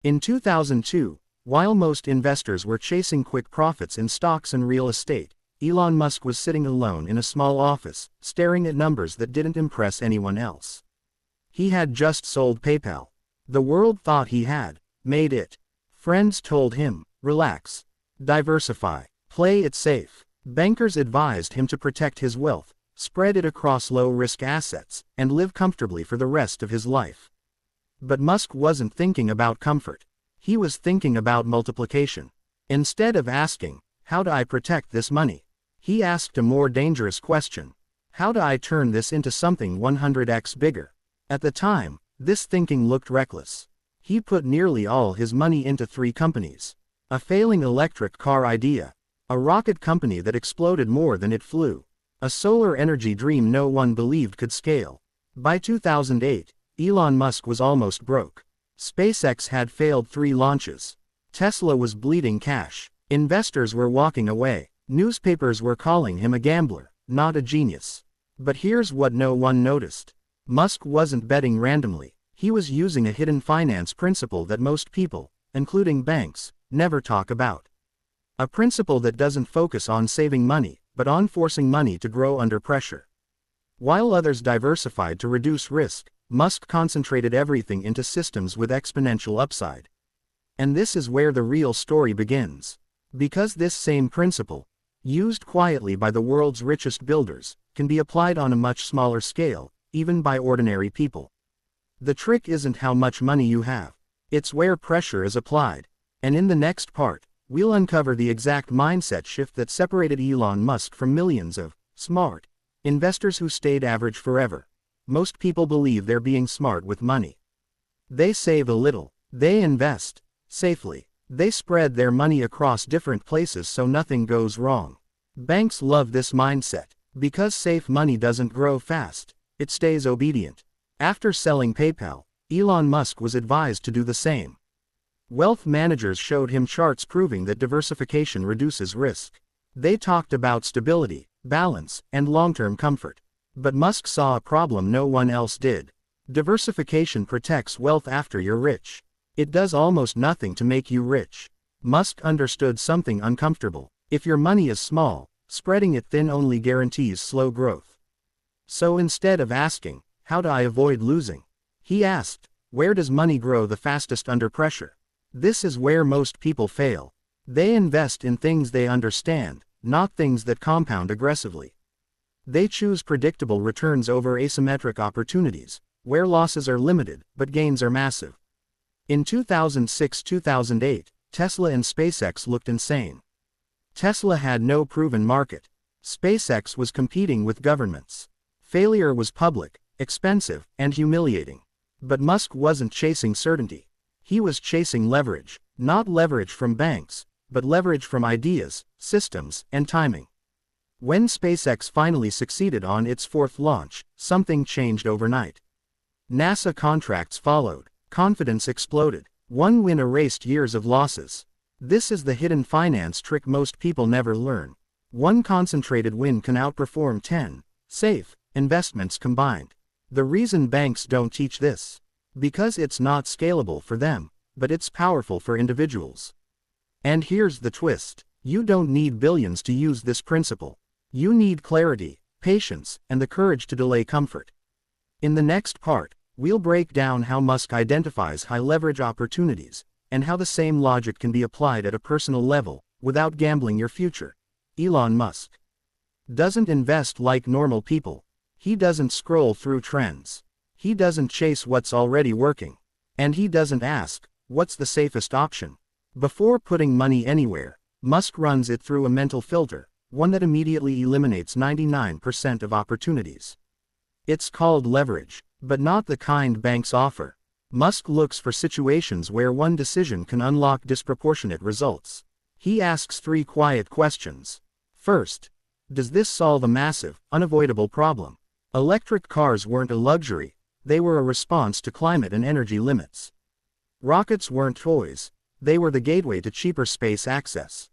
In 2002, while most investors were chasing quick profits in stocks and real estate, Elon Musk was sitting alone in a small office, staring at numbers that didn't impress anyone else. He had just sold PayPal. The world thought he had made it. Friends told him, relax, diversify, play it safe. Bankers advised him to protect his wealth, spread it across low-risk assets, and live comfortably for the rest of his life. But Musk wasn't thinking about comfort. He was thinking about multiplication. Instead of asking, how do I protect this money? He asked a more dangerous question. How do I turn this into something 100x bigger? At the time, this thinking looked reckless. He put nearly all his money into 3 companies. A failing electric car idea. A rocket company that exploded more than it flew. A solar energy dream no one believed could scale. By 2008, Elon Musk was almost broke. SpaceX had failed 3 launches. Tesla was bleeding cash. Investors were walking away. Newspapers were calling him a gambler, not a genius. But here's what no one noticed. Musk wasn't betting randomly. He was using a hidden finance principle that most people, including banks, never talk about. A principle that doesn't focus on saving money, but on forcing money to grow under pressure. While others diversified to reduce risk, Musk concentrated everything into systems with exponential upside. And this is where the real story begins. Because this same principle, used quietly by the world's richest builders, can be applied on a much smaller scale, even by ordinary people. The trick isn't how much money you have. It's where pressure is applied. And in the next part, we'll uncover the exact mindset shift that separated Elon Musk from millions of smart investors who stayed average forever. Most people believe they're being smart with money. They save a little. They invest safely. They spread their money across different places so nothing goes wrong. Banks love this mindset. Because safe money doesn't grow fast, it stays obedient. After selling PayPal, Elon Musk was advised to do the same. Wealth managers showed him charts proving that diversification reduces risk. They talked about stability, balance, and long-term comfort. But Musk saw a problem no one else did. Diversification protects wealth after you're rich. It does almost nothing to make you rich. Musk understood something uncomfortable. If your money is small, spreading it thin only guarantees slow growth. So instead of asking, how do I avoid losing? He asked, where does money grow the fastest under pressure? This is where most people fail. They invest in things they understand, not things that compound aggressively. They choose predictable returns over asymmetric opportunities, where losses are limited, but gains are massive. In 2006-2008, Tesla and SpaceX looked insane. Tesla had no proven market. SpaceX was competing with governments. Failure was public, expensive, and humiliating. But Musk wasn't chasing certainty. He was chasing leverage, not leverage from banks, but leverage from ideas, systems, and timing. When SpaceX finally succeeded on its 4th launch, something changed overnight. NASA contracts followed. Confidence exploded. One win erased years of losses. This is the hidden finance trick most people never learn. One concentrated win can outperform 10 safe investments combined. The reason banks don't teach this? Because it's not scalable for them, but it's powerful for individuals. And here's the twist. You don't need billions to use this principle. You need clarity, patience, and the courage to delay comfort. In the next part, we'll break down how Musk identifies high-leverage opportunities, and how the same logic can be applied at a personal level, without gambling your future. Elon Musk doesn't invest like normal people. He doesn't scroll through trends. He doesn't chase what's already working. And he doesn't ask, what's the safest option? Before putting money anywhere, Musk runs it through a mental filter, one that immediately eliminates 99% of opportunities. It's called leverage, but not the kind banks offer. Musk looks for situations where one decision can unlock disproportionate results. He asks 3 quiet questions. First, does this solve a massive, unavoidable problem? Electric cars weren't a luxury. They were a response to climate and energy limits. Rockets weren't toys. They were the gateway to cheaper space access.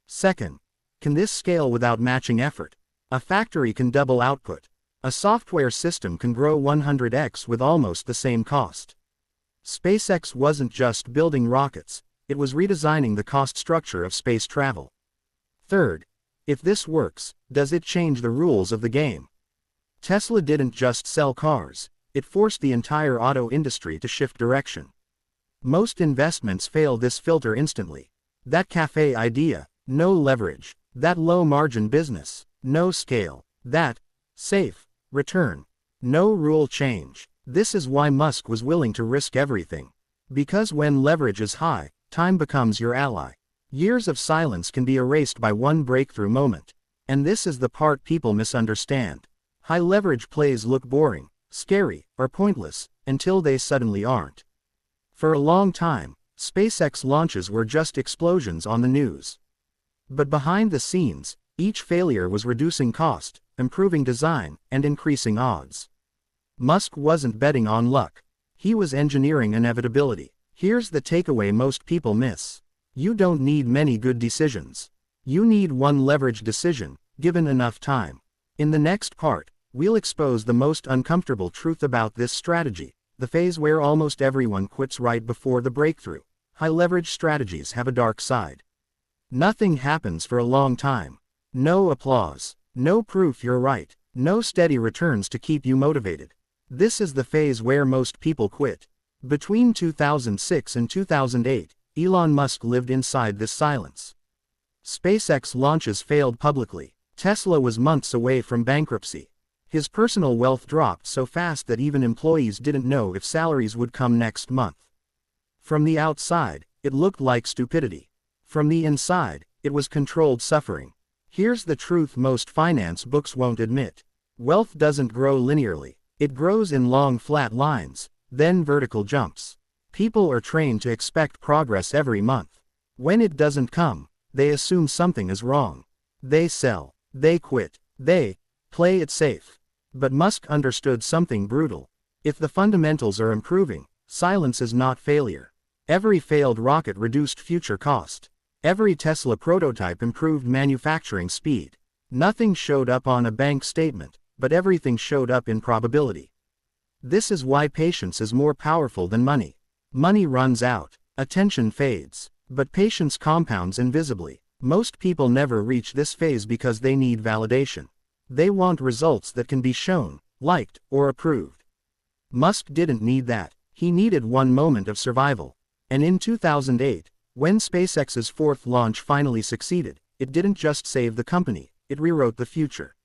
Second, can this scale without matching effort? A factory can double output. A software system can grow 100x with almost the same cost. SpaceX wasn't just building rockets, it was redesigning the cost structure of space travel. Third, if this works, does it change the rules of the game? Tesla didn't just sell cars, it forced the entire auto industry to shift direction. Most investments fail this filter instantly. That cafe idea, no leverage. That low-margin business, no scale. That safe return, no rule change. This is why Musk was willing to risk everything. Because when leverage is high, time becomes your ally. Years of silence can be erased by one breakthrough moment. And this is the part people misunderstand. High leverage plays look boring, scary, or pointless, until they suddenly aren't. For a long time, SpaceX launches were just explosions on the news. But behind the scenes, each failure was reducing cost, improving design, and increasing odds. Musk wasn't betting on luck. He was engineering inevitability. Here's the takeaway most people miss. You don't need many good decisions. You need one leveraged decision, given enough time. In the next part, we'll expose the most uncomfortable truth about this strategy, the phase where almost everyone quits right before the breakthrough. High leverage strategies have a dark side. Nothing happens for a long time. No applause. No proof you're right. No steady returns to keep you motivated. This is the phase where most people quit. Between 2006 and 2008, Elon Musk lived inside this silence. SpaceX launches failed publicly. Tesla was months away from bankruptcy. His personal wealth dropped so fast that even employees didn't know if salaries would come next month. From the outside, it looked like stupidity. From the inside, it was controlled suffering. Here's the truth most finance books won't admit. Wealth doesn't grow linearly. It grows in long flat lines, then vertical jumps. People are trained to expect progress every month. When it doesn't come, they assume something is wrong. They sell. They quit. They play it safe. But Musk understood something brutal. If the fundamentals are improving, silence is not failure. Every failed rocket reduced future cost. Every Tesla prototype improved manufacturing speed. Nothing showed up on a bank statement, but everything showed up in probability. This is why patience is more powerful than money. Money runs out, attention fades, but patience compounds invisibly. Most people never reach this phase because they need validation. They want results that can be shown, liked, or approved. Musk didn't need that. He needed one moment of survival. And in 2008, when SpaceX's fourth launch finally succeeded, it didn't just save the company, it rewrote the future.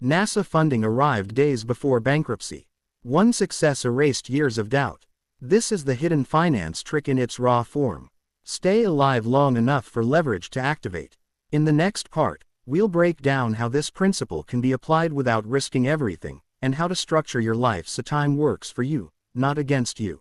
NASA funding arrived days before bankruptcy. One success erased years of doubt. This is the hidden finance trick in its raw form. Stay alive long enough for leverage to activate. In the next part, we'll break down how this principle can be applied without risking everything, and how to structure your life so time works for you, not against you.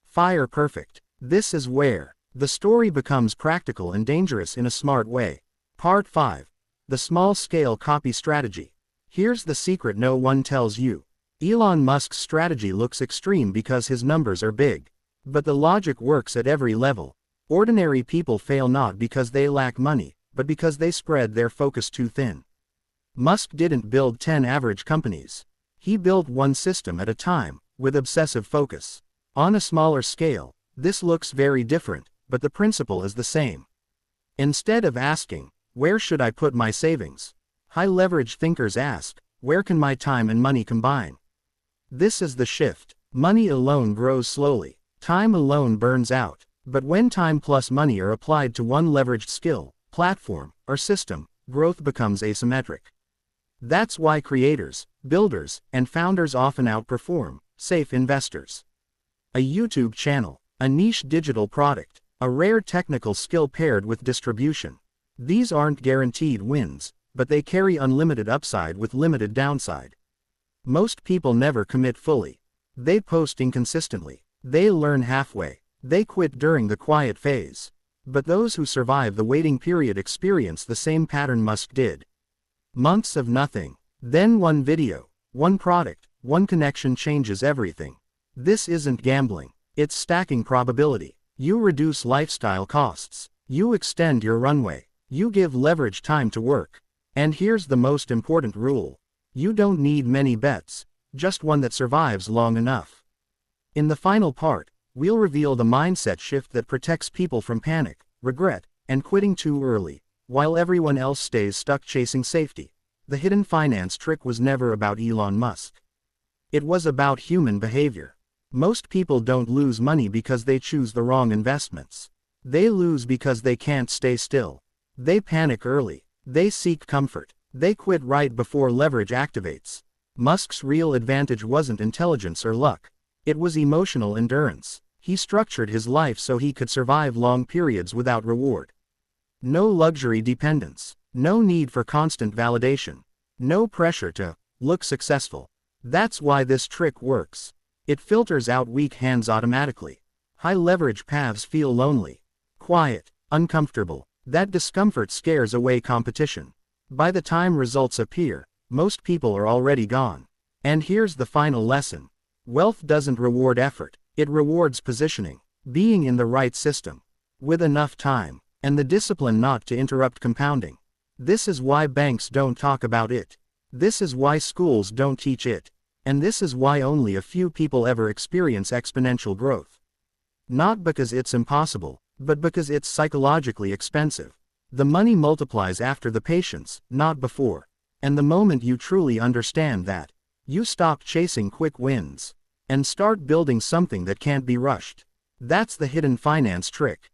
Fire perfect. This is where the story becomes practical and dangerous in a smart way. Part 5. The small-scale copy strategy. Here's the secret no one tells you. Elon Musk's strategy looks extreme because his numbers are big. But the logic works at every level. Ordinary people fail not because they lack money, but because they spread their focus too thin. Musk didn't build 10 average companies. He built one system at a time, with obsessive focus. On a smaller scale, this looks very different, but the principle is the same. Instead of asking, where should I put my savings? High-leverage thinkers ask, where can my time and money combine? This is the shift. Money alone grows slowly. Time alone burns out. But when time plus money are applied to one leveraged skill, platform, or system, growth becomes asymmetric. That's why creators, builders, and founders often outperform safe investors. A YouTube channel, a niche digital product, a rare technical skill paired with distribution. These aren't guaranteed wins, but they carry unlimited upside with limited downside. Most people never commit fully. They post inconsistently. They learn halfway. They quit during the quiet phase. But those who survive the waiting period experience the same pattern Musk did. Months of nothing. Then one video, one product, one connection changes everything. This isn't gambling. It's stacking probability. You reduce lifestyle costs. You extend your runway. You give leverage time to work. And here's the most important rule. You don't need many bets, just one that survives long enough. In the final part, We'll reveal the mindset shift that protects people from panic, regret, and quitting too early, while everyone else stays stuck chasing safety. The hidden finance trick was never about Elon Musk. It was about human behavior. Most people don't lose money because they choose the wrong investments. They lose because they can't stay still. They panic early. They seek comfort. They quit right before leverage activates. Musk's real advantage wasn't intelligence or luck. It was emotional endurance. He structured his life so he could survive long periods without reward. No luxury dependence. No need for constant validation. No pressure to look successful. That's why this trick works. It filters out weak hands automatically. High leverage paths feel lonely, quiet, uncomfortable. That discomfort scares away competition. By the time results appear, most people are already gone. And here's the final lesson. Wealth doesn't reward effort, it rewards positioning, being in the right system, with enough time, and the discipline not to interrupt compounding. This is why banks don't talk about it. This is why schools don't teach it. And this is why only a few people ever experience exponential growth. Not because it's impossible, but because it's psychologically expensive. The money multiplies after the patience, not before. And the moment you truly understand that, you stop chasing quick wins and start building something that can't be rushed. That's the hidden finance trick.